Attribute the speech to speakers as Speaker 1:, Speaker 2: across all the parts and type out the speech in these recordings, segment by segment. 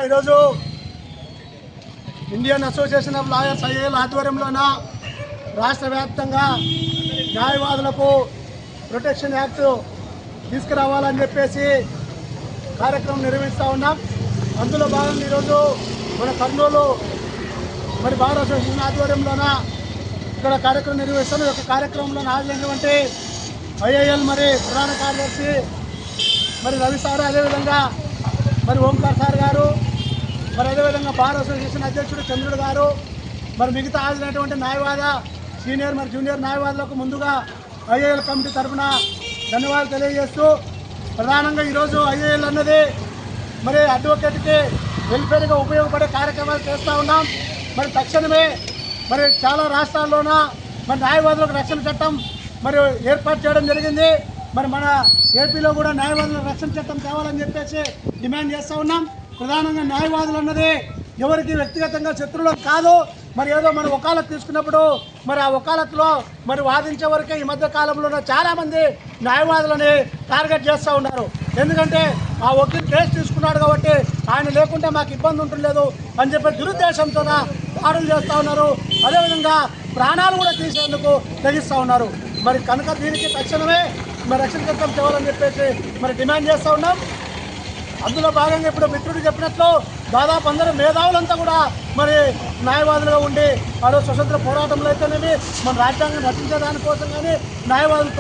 Speaker 1: ఈరోజు Indian association of lawyers IAL ఆధ్వర్యంలోన రాష్ట్ర వ్యాప్తంగా న్యాయవాదులకు ప్రొటెక్షన్ యాక్ట్ తీసుకురావాలని చెప్పేసి కార్యక్రమం నిర్వహిస్తూ ఉన్నాం. అందులో భాగంగా ఈరోజు మన కర్నూలు బార్ అసోసియేషన్ ఆధ్వర్యంలోన ఇక్కడ కార్యక్రమం నిర్వహిస్తాను. ఈ యొక్క కార్యక్రమంలో హాజరైనటువంటి ఐఏఎల్ ప్రధాన కార్యదర్శి రవి సార్, అదేవిధంగా ఓంకార్ సార్ గారు, అదేవిధంగా బార్ అసోసియేషన్ అధ్యక్షుడు చంద్రుడు గారు, మిగతా హాజరైనటువంటి న్యాయవాద సీనియర్ జూనియర్ న్యాయవాదులకు ముందుగా ఐఏఎల్ కమిటీ తరఫున ధన్యవాదాలు తెలియజేస్తూ, ప్రధానంగా ఈరోజు ఐఏఎల్ అన్నది అడ్వకేట్కి వెల్ఫేర్గా ఉపయోగపడే కార్యక్రమాలు చేస్తూ ఉన్నాం. తక్షణమే చాలా రాష్ట్రాల్లోన న్యాయవాదులకు రక్షణ చట్టం ఏర్పాటు చేయడం జరిగింది. మన ఏపీలో కూడా న్యాయవాదులకు రక్షణ చట్టం తేవాలని చెప్పేసి డిమాండ్ చేస్తూ ఉన్నాం. ప్రధానంగా న్యాయవాదులు అన్నది ఎవరికి వ్యక్తిగతంగా శత్రువులు కాదు. ఏదో మన వకాలత్ తీసుకున్నప్పుడు ఆ వకాలత్లో వాదించే వరకే ఈ మధ్య కాలంలో చాలామంది న్యాయవాదులని టార్గెట్ చేస్తూ ఉన్నారు. ఎందుకంటే ఆ వకీల్ కేసు తీసుకున్నాడు కాబట్టి ఆయన లేకుంటే మాకు ఇబ్బంది ఉంటుండలేదు అని చెప్పి దురుద్దేశంతో దాడులు చేస్తూ ఉన్నారు. అదేవిధంగా ప్రాణాలు కూడా తీసేందుకు తెగిస్తూ ఉన్నారు. కనుక దీనికి తక్షణమే రక్షణ చట్టం తేవాలని చెప్పేసి డిమాండ్ చేస్తూ ఉన్నాం. అందులో భాగంగా ఇప్పుడు మిత్రుడు చెప్పినట్లు దాదాపు అందరూ మేధావులంతా కూడా న్యాయవాదులుగా ఉండి స్వతంత్ర పోరాటంలో అయితేనేవి రాజ్యాంగం రచించడానికోసం కానీ న్యాయవాదులు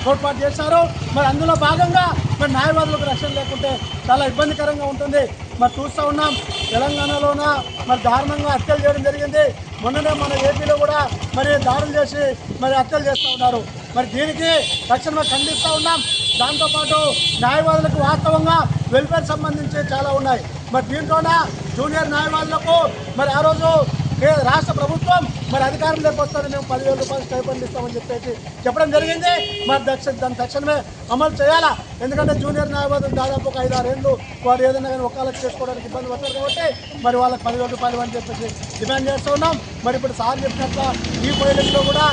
Speaker 1: తోడ్పాటు చేశారు. అందులో భాగంగా న్యాయవాదులకు రక్షణ లేకుంటే చాలా ఇబ్బందికరంగా ఉంటుంది. చూస్తూ ఉన్నాం, తెలంగాణలోన దారుణంగా హత్యలు చేయడం జరిగింది. మొన్ననే మన ఏపీలో కూడా దాడులు చేసి హత్యలు చేస్తూ ఉన్నారు. దీనికి తక్షణమే ఖండిస్తూ ఉన్నాం. దాంతోపాటు న్యాయవాదులకు వాస్తవంగా వెల్ఫేర్ సంబంధించి చాలా ఉన్నాయి. దీంట్లోన జూనియర్ న్యాయవాదులకు ఆ రోజు రాష్ట్ర ప్రభుత్వం అధికారంలోకి వస్తే మేము 10,000 రూపాయలు స్టైపెండ్ ఇస్తామని చెప్పేసి చెప్పడం జరిగింది. దాన్ని తక్షణమే అమలు చేయాలా. ఎందుకంటే జూనియర్ న్యాయవాదులు దాదాపు ఒక 5-6 ఏళ్ళు వారు ఏదైనా కానీ వకాలత్ చేసుకోవడానికి ఇబ్బంది పడతారు కాబట్టి వాళ్ళకి 10,000 రూపాయలు అని చెప్పేసి డిమాండ్ చేస్తూ ఉన్నాం. ఇప్పుడు సార్ చెప్పినట్ల ఈ ఫైలింగ్లో కూడా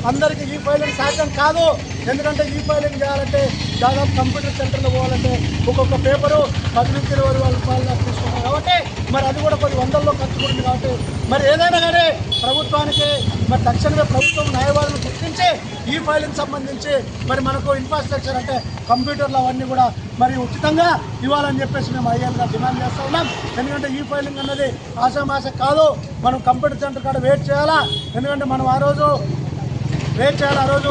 Speaker 1: అందరికీ ఈ ఫైలింగ్ సాధ్యం కాదు. ఎందుకంటే ఈ ఫైలింగ్ చేయాలంటే దాదాపు కంప్యూటర్ సెంటర్లో పోవాలంటే ఒక్కొక్క పేపరు 10 నుంచి 20 రూపాయలు తీసుకుంటాం కాబట్టి అది కూడా కొన్ని వందల్లో ఖర్చు పడుతుంది. కాబట్టి ఏదైనా కానీ ప్రభుత్వానికి తక్షణమే ప్రభుత్వం న్యాయవాదులు గుర్తించి ఈ ఫైలింగ్ సంబంధించి మనకు ఇన్ఫ్రాస్ట్రక్చర్ అంటే కంప్యూటర్లు అవన్నీ కూడా ఉచితంగా ఇవ్వాలని చెప్పేసి మేము ఐఏఎల్గా డిమాండ్ చేస్తూ ఉన్నాం. ఎందుకంటే ఈ ఫైలింగ్ అన్నది ఆశామాష కాదు. కంప్యూటర్ సెంటర్ కాడ వెయిట్ చేయాలా. ఎందుకంటే ఆ రోజు వెయిట్ చేయాలి, ఆ రోజు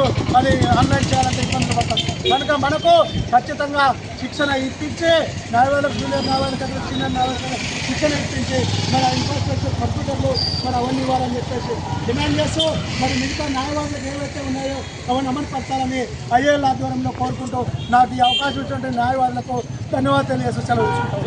Speaker 1: ఆన్లైన్ చేయాలంటే ఇబ్బందులు పడతాం. కనుక మనకు ఖచ్చితంగా శిక్షణ ఇప్పించి న్యాయవాదులకు జూనియర్ న్యాయవాదులకు సీనియర్ న్యాయవాదులకు శిక్షణ ఇప్పించి ఇన్ఫ్రాస్ట్రక్చర్ కంప్యూటర్లు అవన్నీ ఇవ్వాలని చెప్పేసి డిమాండ్ చేస్తూ మిగతా న్యాయవాదులకు ఏవైతే ఉన్నాయో అవన్నీ అమలుపరచాలని ఐఏఎల్ ఆధ్వర్యంలో కోరుకుంటూ నాకు ఈ అవకాశం ఇచ్చినటువంటి న్యాయవాదులకు ధన్యవాదాలు తెలియజేస్తూ సెలవు తీసుకుంటాం.